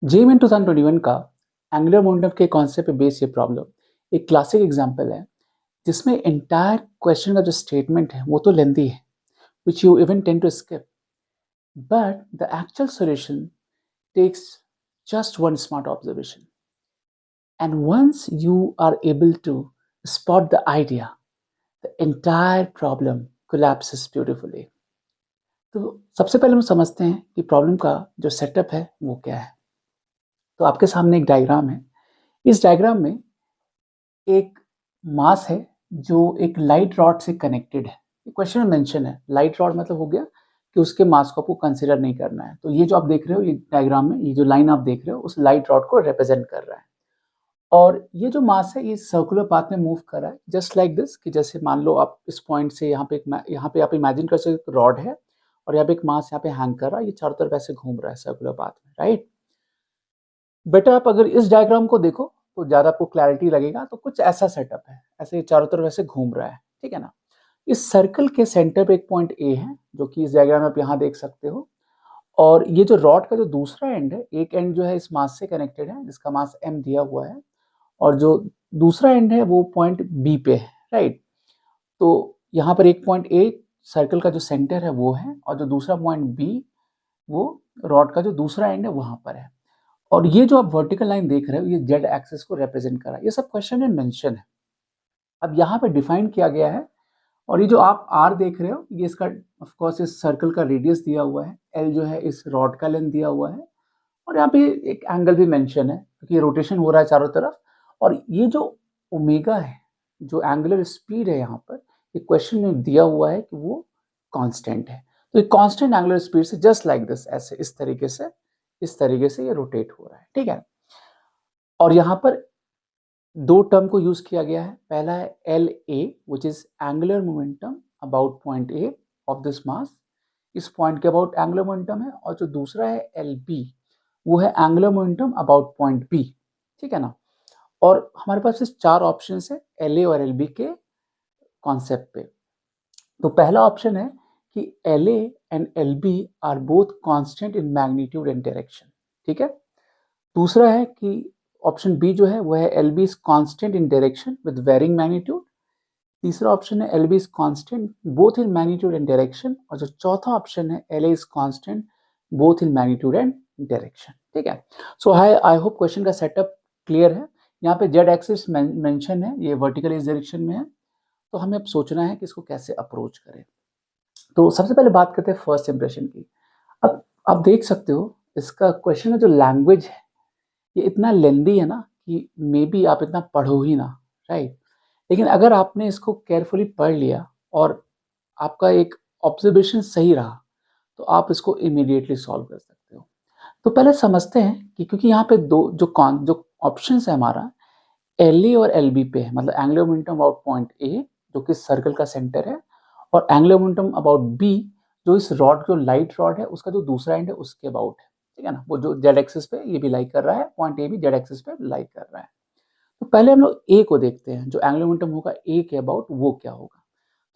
JEE 2021 का angular momentum के concept पे बेस्ड ये प्रॉब्लम एक क्लासिक एग्जांपल है जिसमें एंटायर क्वेश्चन का जो स्टेटमेंट है वो तो लेंथी है which you even tend to skip, but the actual solution takes just one smart observation. And once you are able to spot the idea, the entire problem collapses beautifully. तो सबसे पहले हम समझते हैं कि प्रॉब्लम का जो सेटअप है वो क्या है। तो आपके सामने एक डायग्राम है। इस डायग्राम में एक मास है जो एक लाइट रॉड से कनेक्टेड है। क्वेश्चन में मेंशन है लाइट रॉड मतलब हो गया कि उसके मास को आपको कंसीडर नहीं करना है। तो ये जो आप देख रहे हो ये डायग्राम में ये जो लाइन आप देख रहे हो उस लाइट रॉड को रिप्रेजेंट कर रहा है और ये जो मास है ये सर्कुलर पाथ में मूव कर रहा है जस्ट लाइक दिस कि जैसे मान लो आप इस पॉइंट से यहाँ पे आप इमेजिन कर सकते हो रॉड है और यहाँ पे एक मास यहाँ पे हैंग कर रहा है, ये चारों तरफ ऐसे घूम रहा है सर्कुलर पाथ में, राइट। बेटा आप अगर इस डायग्राम को देखो तो ज़्यादा आपको क्लैरिटी लगेगा। तो कुछ ऐसा सेटअप है, ऐसे चारों तरफ ऐसे घूम रहा है, ठीक है ना। इस सर्कल के सेंटर पे एक पॉइंट ए है जो कि इस डायग्राम में आप यहाँ देख सकते हो और ये जो रॉड का जो दूसरा एंड है, एक एंड जो है इस मास से कनेक्टेड है जिसका मास m दिया हुआ है और जो दूसरा एंड है वो पॉइंट बी पे है, राइट। तो यहाँ पर एक पॉइंट ए सर्कल का जो सेंटर है वो है और जो दूसरा पॉइंट बी वो रॉड का जो दूसरा एंड है वहाँ पर है और ये जो आप वर्टिकल लाइन देख रहे हो ये जेड एक्सिस को रिप्रेजेंट कर रहा है। ये सब क्वेश्चन में मेंशन है। अब यहाँ पे डिफाइन किया गया है और ये जो आप आर देख रहे हो ये इसका ऑफ कोर्स इस सर्कल का रेडियस दिया हुआ है, एल जो है इस रॉड का लेंथ दिया हुआ है और यहाँ पे एक एंगल भी मेंशन है क्योंकि रोटेशन हो रहा है चारों तरफ। और ये जो ओमेगा है, जो एंगुलर स्पीड है यहाँ पर ये क्वेश्चन में दिया हुआ है कि वो कांस्टेंट है। तो ये कांस्टेंट एंगुलर स्पीड से जस्ट लाइक दिस ऐसे इस तरीके से ये रोटेट हो रहा है, ठीक है। और यहाँ पर दो टर्म को यूज किया गया है। पहला है L A which is angular momentum about point A of this mass, इस पॉइंट के अबाउट एंगुलर मोमेंटम है। और जो दूसरा है एल बी वो है angular momentum about point B, ठीक है ना। और हमारे पास इस चार ऑप्शन है एल ए और एल बी के कॉन्सेप्ट पे। तो पहला ऑप्शन है कि L A and L B are both constant in magnitude and direction, ठीक है। दूसरा है कि ऑप्शन बी जो है वो है L B is constant in direction with varying magnitude. तीसरा ऑप्शन है L B is constant both in magnitude and direction. और जो चौथा ऑप्शन है L A is constant both in magnitude and direction, ठीक है। सो आई होप क्वेश्चन का setup clear है। यहाँ पे जेड एक्सिस मेंशन है, ये वर्टिकल इस डायरेक्शन में है। तो हमें अब सोचना है कि इसको कैसे अप्रोच करें। तो सबसे पहले बात करते हैं फर्स्ट इंप्रेशन की। अब आप देख सकते हो इसका क्वेश्चन है जो लैंग्वेज है ये इतना लेंदी है ना कि मे बी आप इतना पढ़ो ही ना, राइट। लेकिन अगर आपने इसको केयरफुली पढ़ लिया और आपका एक ऑब्जर्वेशन सही रहा तो आप इसको इमीडिएटली सॉल्व कर सकते हो। तो पहले समझते हैं कि क्योंकि यहाँ पे दो जो ऑप्शन है हमारा एल ए और एल बी पे है, मतलब angular momentum about point A जो कि सर्कल का सेंटर है और एंगुलर मोमेंटम अबाउट बी जो इस रॉड जो लाइट रॉड है उसका जो दूसरा एंड है उसके अबाउट है, ठीक है ना। वो जो जेड एक्सिस पे ये भी लाइक कर रहा है, पॉइंट ए भी जेड एक्सिस पे लाइक कर रहा है। तो पहले हम लोग ए को देखते हैं, जो एंगुलर मोमेंटम होगा ए के अबाउट वो क्या होगा।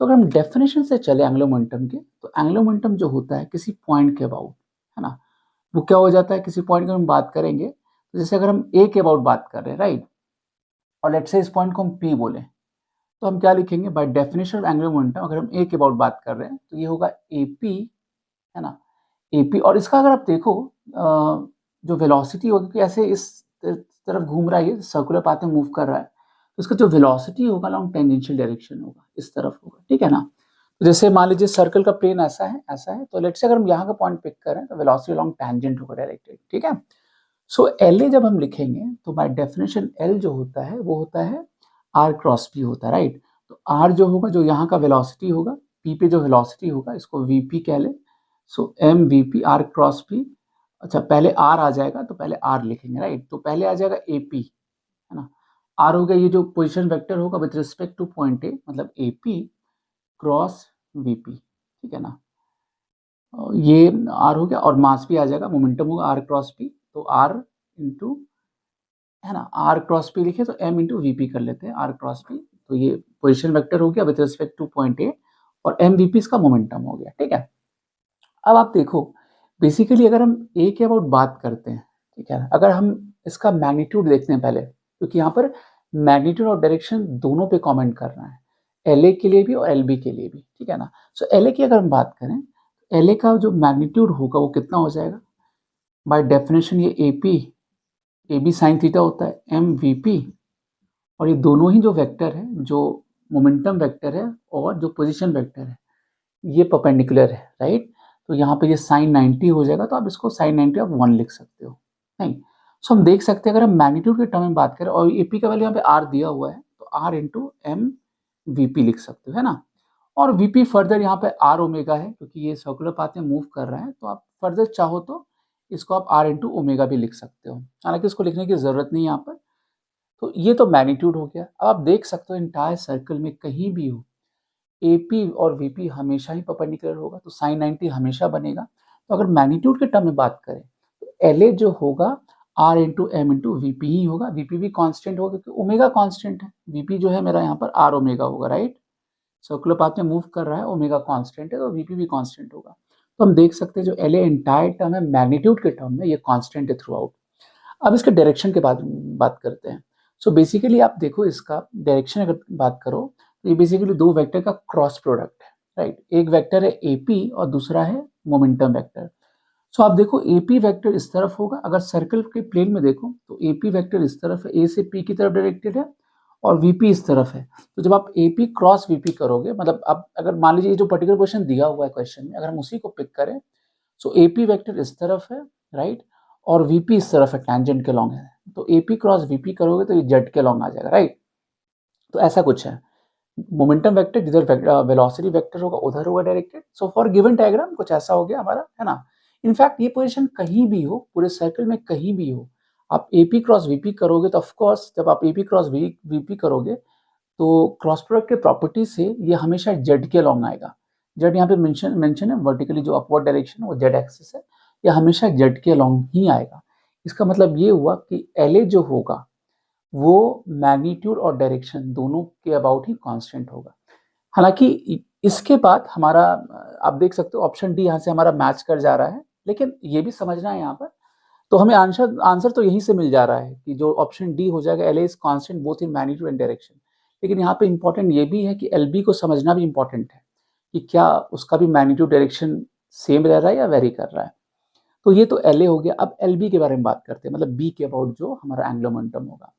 तो अगर हम डेफिनेशन से चले एंगुलर मोमेंटम के तो एंगुलर मोमेंटम जो होता है किसी पॉइंट के अबाउट, है ना, वो क्या हो जाता है किसी पॉइंट की हम बात करेंगे। तो जैसे अगर हम ए के अबाउट बात कर रहे हैं, राइट, और लेट्स से इस पॉइंट को हम पी बोले तो हम क्या लिखेंगे by definition of angular momentum. अगर हम ए के अबाउट बात कर रहे हैं तो ये होगा ए पी, है ना, ए पी। और इसका अगर आप देखो जो वेलोसिटी होगी कि ऐसे इस तरफ घूम रहा है, ये सर्कुलर पाथ में मूव कर रहा है, तो इसका जो वेलोसिटी होगा लॉन्ग टेंजेंशियल डायरेक्शन होगा, इस तरफ होगा, ठीक है ना। तो जैसे मान लीजिए सर्कल का प्लेन ऐसा है तो लेट्स से अगर हम यहाँ का पॉइंट पिक करें तो वेलोसिटी लॉन्ग टैंजेंट होगा डायरेक्टेड, ठीक है। सो एल ए जब हम लिखेंगे तो बाय डेफिनेशन एल जो होता है वो होता है आर क्रॉस पी होता है, राइट। तो आर जो होगा जो यहाँ का वेलोसिटी होगा, पी पे जो वेलोसिटी होगा इसको वी पी कह ले। So M V P R cross P. अच्छा पहले आर आ जाएगा तो पहले आर लिखेंगे, राइट। तो पहले आ जाएगा ए पी, है ना। आर हो गया ये जो पोजिशन वेक्टर होगा with respect to point A, मतलब A P cross V P, ठीक है ना। ये आर हो गया और मास भी आ जाएगा, मोमेंटम होगा आर क्रॉस पी। तो आर इंटू, है ना, आर क्रॉस पी लिखे तो एम इंटू वी पी कर लेते हैं, आर क्रॉस पी। तो ये पोजिशन वेक्टर हो गया विथ रिस्पेक्ट टू पॉइंट ए और एम वी पी इसका मोमेंटम हो गया, ठीक है। अब आप देखो बेसिकली अगर हम ए के अबाउट बात करते हैं ठीक है। अगर हम इसका मैग्नीट्यूड देखते हैं पहले, क्योंकि यहाँ पर मैग्नीट्यूड और डायरेक्शन दोनों पे कमेंट कर रहा है, एल ए के लिए भी और एल बी के लिए भी, ठीक है ना। सो एल ए की अगर हम बात करें, एल ए का जो मैग्नीट्यूड होगा वो कितना हो जाएगा, बाय डेफिनेशन ये ए बी साइन थीटा होता है, एम वी पी, और ये दोनों ही जो वेक्टर है, जो मोमेंटम वेक्टर है और जो पोजिशन वेक्टर है, ये परपेंडिकुलर है, राइट। तो यहाँ पे ये साइन 90 हो जाएगा, तो आप इसको साइन 90 आप 1 लिख सकते हो, नहीं। सो हम देख सकते हैं, अगर हम मैग्नीट्यूड के टर्म में बात करें और एपी का वैल्यू यहाँ पे आर दिया हुआ है, तो आर इंटू एम वीपी लिख सकते हो, है ना। और वीपी फर्दर यहाँ पे आर ओमेगा है, क्योंकि ये सर्कुलर पाथ में मूव कर रहा है, तो आप फर्दर चाहो तो इसको आप आर इंटू ओमेगा भी लिख सकते हो, हालांकि इसको लिखने की जरूरत नहीं है यहाँ पर। तो ये तो मैग्नीट्यूड हो गया। अब आप देख सकते हो इंटायर सर्कल में कहीं भी हो, एपी और वीपी हमेशा ही परपेंडिकुलर होगा, तो साइन 90 हमेशा बनेगा। तो अगर मैग्नीट्यूड के टर्म में बात करें, तो एल ए जो होगा R into M into VP ही होगा, वीपी भी कांस्टेंट होगा क्योंकि ओमेगा कांस्टेंट है, वीपी जो है मेरा यहाँ पर आर ओमेगा होगा, राइट। सर्कुलर पाथ में मूव कर रहा है, ओमेगा कांस्टेंट है, तो वीपी भी कांस्टेंट होगा। तो हम देख सकते हैं जो एल ए एंटायर टर्म है मैग्नीट्यूड के टर्म में, ये कांस्टेंट है थ्रू आउट। अब इसके डायरेक्शन के बाद बात करते हैं। सो बेसिकली आप देखो, इसका डायरेक्शन अगर बात करो, तो ये बेसिकली दो वेक्टर का क्रॉस प्रोडक्ट है, राइट। एक वेक्टर है एपी और दूसरा है मोमेंटम वेक्टर। सो आप देखो एपी वेक्टर इस तरफ होगा, अगर सर्कल के प्लेन में देखो तो एपी वेक्टर इस तरफ है, ए से पी की तरफ डायरेक्टेड है, और वीपी इस तरफ है। तो जब आप एपी क्रॉस वीपी करोगे, मतलब आप अगर मान लीजिए जो पर्टिकुलर पोजीशन दिया हुआ है क्वेश्चन में, अगर हम उसी को पिक करें, सो एपी वेक्टर इस तरफ है, राइट, और वीपी इस तरफ है, टैंजेंट के लॉन्ग है। तो एपी क्रॉस वीपी करोगे तो ये जेड के लॉन्ग आ जाएगा, राइट। तो ऐसा कुछ है। मोमेंटम वेक्टर जिधर वेलोसिटी वेक्टर होगा उधर होगा directed. So for given diagram कुछ ऐसा हो गया हमारा, है ना। इनफैक्ट ये पोजीशन कहीं भी हो, पूरे सर्कल में कहीं भी हो, आप एपी क्रॉस वीपी करोगे तो ऑफकोर्स जब आप एपी क्रॉस वीपी करोगे, तो क्रॉस प्रोडक्ट के प्रॉपर्टी से ये हमेशा जेड के लॉन्ग आएगा। जेड यहाँ पे मेंशन है, वर्टिकली जो अपवर्ड डायरेक्शन है वो जेड एक्सिस है, ये हमेशा जेड के लॉन्ग ही आएगा। इसका मतलब ये हुआ कि एल ए जो होगा वो मैग्नीट्यूड और डायरेक्शन दोनों के अबाउट ही कांस्टेंट होगा। हालांकि इसके बाद हमारा आप देख सकते हो ऑप्शन डी यहाँ से हमारा मैच कर जा रहा है, लेकिन ये भी समझना है यहाँ पर, तो हमें आंसर तो यहीं से मिल जा रहा है कि जो ऑप्शन डी हो जाएगा, L A is constant both in magnitude and direction. लेकिन यहाँ पे इंपॉर्टेंट ये भी है कि एल बी को समझना भी इंपॉर्टेंट है कि क्या उसका भी मैग्नीट्यूड डायरेक्शन सेम रह रहा है या वेरी कर रहा है। तो ये तो एल ए हो गया। अब एल बी के बारे में बात करते हैं, मतलब बी के अबाउट जो हमारा एंगुलर मोमेंटम होगा।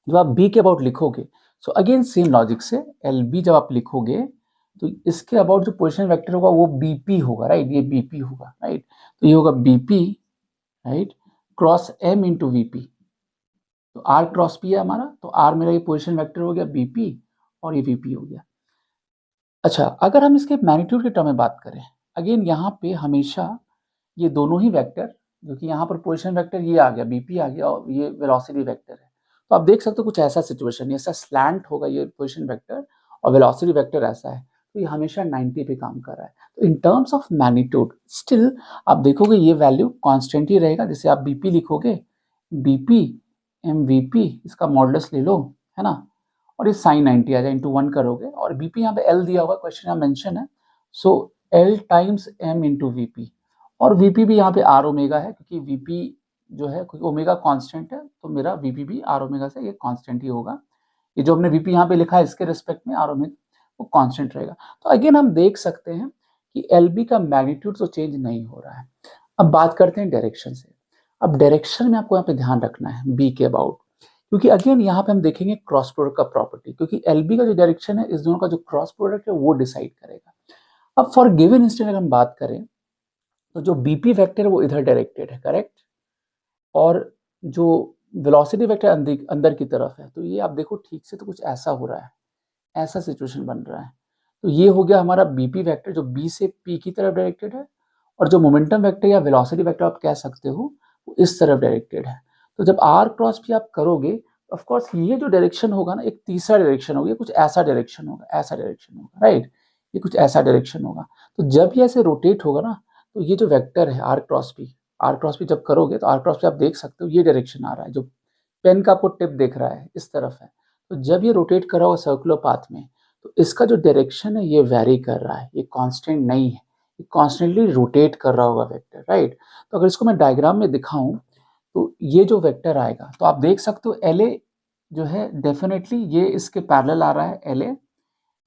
जब आप बी के अबाउट लिखोगे, सो अगेन सेम लॉजिक से एल बी जब आप लिखोगे, तो इसके अबाउट जो पोजिशन वेक्टर होगा वो बीपी होगा, राइट, ये बीपी होगा, राइट। तो ये होगा BP, right, cross M into VP. तो आर क्रॉस पी है हमारा, तो आर मेरा ये पोजिशन वेक्टर हो गया बीपी, और ये वीपी हो गया। अच्छा, अगर हम इसके मैग्नीट्यूड के टर्म में बात करें, अगेन यहाँ पे हमेशा ये दोनों ही वेक्टर, क्योंकि यहाँ पर पोजिशन वेक्टर ये आ गया, बीपी आ गया, और ये वेलोसिटी वेक्टर है, तो आप देख सकते हो कुछ ऐसा सिचुएशन, ऐसा स्लैंट होगा ये पोजिशन वेक्टर, और वेलोसिटी वेक्टर ऐसा है, तो ये हमेशा 90 पे काम कर रहा है। तो in terms of magnitude still आप देखोगे ये वैल्यू कॉन्स्टेंट ही रहेगा। जैसे आप बीपी लिखोगे, बीपी एम वीपी, इसका मॉडुलस ले लो, है ना, और ये साइन 90 आ जाए, इंटू 1 करोगे, और बीपी यहाँ पे एल दिया हुआ, क्वेश्चन यहाँ मेंशन है, so L times M into VP, और वीपी भी यहाँ पे आर ओमेगा है, क्योंकि वीपी जो है, क्योंकि ओमेगा कांस्टेंट है, तो मेरा वीपी भी आर ओमेगा से ये कांस्टेंट ही होगा। ये जो हमने वीपी यहाँ पे लिखा है इसके रिस्पेक्ट में आर ओमेगा वो कांस्टेंट रहेगा। तो अगेन हम देख सकते हैं कि एल बी का मैग्नीट्यूड तो चेंज नहीं हो रहा है। अब बात करते हैं डायरेक्शन से। अब डायरेक्शन में आपको यहाँ पे ध्यान रखना है बी के अबाउट, क्योंकि अगेन यहाँ पे हम देखेंगे क्रॉस प्रोडक्ट का प्रॉपर्टी, क्योंकि एल बी का जो डायरेक्शन है इस दोनों का जो क्रॉस प्रोडक्ट है वो डिसाइड करेगा। अब फॉर गिवन इंस्टेंट अगर हम बात करें, तो जो बीपी वेक्टर है वो इधर डायरेक्टेड है, करेक्ट, और जो वेलोसिटी वेक्टर अंदर की तरफ है, तो ये आप देखो ठीक से, तो कुछ ऐसा हो रहा है, ऐसा सिचुएशन बन रहा है। तो ये हो गया हमारा बीपी वेक्टर जो बी से पी की तरफ डायरेक्टेड है, और जो मोमेंटम वेक्टर या वेलोसिटी वेक्टर आप कह सकते हो वो इस तरफ डायरेक्टेड है। तो जब आर क्रॉस पी आप करोगे, ऑफ कोर्स ये जो डायरेक्शन होगा ना, एक तीसरा डायरेक्शन होगा, कुछ ऐसा डायरेक्शन होगा, ऐसा डायरेक्शन होगा, राइट, ये कुछ ऐसा डायरेक्शन होगा। तो जब ये ऐसे रोटेट होगा ना, तो ये जो वेक्टर है आर क्रॉस पी जब करोगे, तो आर क्रॉस पी आप देख सकते हो ये डायरेक्शन आ रहा है, जो पेन का आपको टिप देख रहा है इस तरफ है। तो जब ये रोटेट कर रहा होगा सर्कुलर पाथ में, तो इसका जो डायरेक्शन है ये वेरी कर रहा है, ये कांस्टेंट नहीं है, ये कॉन्स्टेंटली रोटेट कर रहा होगा वेक्टर, राइट। तो अगर इसको मैं डायग्राम में दिखाऊं, तो ये जो वेक्टर आएगा, तो आप देख सकते हो LA जो है डेफिनेटली ये इसके पैरेलल आ रहा है LA,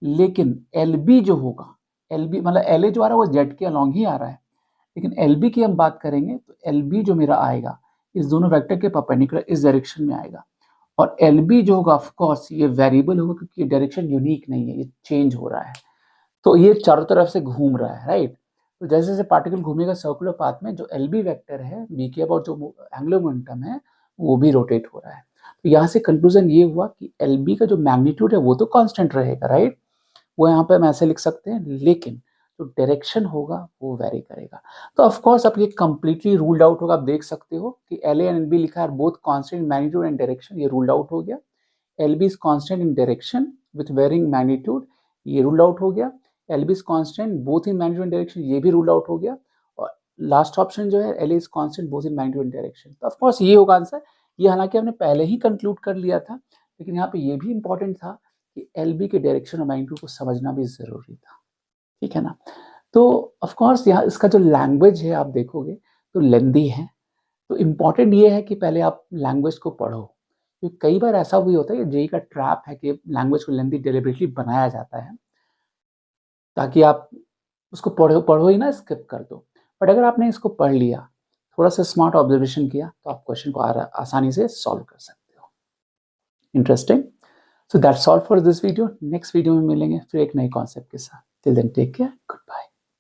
लेकिन LB जो होगा, LB मतलब LA जो आ रहा है वो Z के अलॉन्ग ही आ रहा है, लेकिन LB की हम बात करेंगे तो LB जो मेरा आएगा इस दोनों वेक्टर के परपेंडिकुलर इस डायरेक्शन में आएगा, और LB जो होगा ऑफ कोर्स ये वेरिएबल होगा क्योंकि ये डायरेक्शन यूनिक नहीं है, ये चेंज हो रहा है, तो ये चारों तरफ से घूम रहा है, राइट। तो जैसे जैसे पार्टिकल घूमेगा सर्कुलर पाथ में, जो LB वेक्टर है B के अबाउट जो एंगुलर मोमेंटम है वो भी रोटेट हो रहा है। तो यहाँ से कंक्लूजन ये हुआ कि LB का जो मैग्नीट्यूड है वो तो कांस्टेंट रहेगा, राइट, वो यहाँ पे हम ऐसे लिख सकते हैं, लेकिन जो डायरेक्शन होगा वो वेरी करेगा। तो ऑफ कोर्स अब ये कंप्लीटली रूल्ड आउट होगा, आप देख सकते हो कि LA एंड LB लिखा है both constant magnitude and direction, ये रूल्ड आउट हो गया। LB is constant in direction with varying magnitude, ये रूल्ड आउट हो गया। LB is constant both in magnitude and direction, ये भी रूल्ड आउट हो गया। और लास्ट ऑप्शन जो है LA is constant both in magnitude and direction, तो ऑफ कोर्स ये होगा आंसर। ये हालांकि हमने पहले ही कंक्लूड कर लिया था, लेकिन यहाँ पे ये भी इंपॉर्टेंट था कि LB के डायरेक्शन और मैग्नीट्यूड को समझना भी जरूरी था, ठीक है ना। तो ऑफ कोर्स यहाँ इसका जो लैंग्वेज है आप देखोगे तो लेंदी है, तो इम्पॉर्टेंट ये है कि पहले आप लैंग्वेज को पढ़ो, क्योंकि कई बार ऐसा भी होता है, जेई का ट्रैप है कि लैंग्वेज को लेंदी डिलिबरेटली बनाया जाता है ताकि आप उसको पढ़ो पढ़ो ही ना, स्किप कर दो। बट अगर आपने इसको पढ़ लिया, थोड़ा सा स्मार्ट ऑब्जर्वेशन किया, तो आप क्वेश्चन को आसानी से सॉल्व कर सकते हो। Interesting. So that's all for this video. Next video में मिलेंगे फिर एक नए कॉन्सेप्ट के साथ। Till then take care, good bye.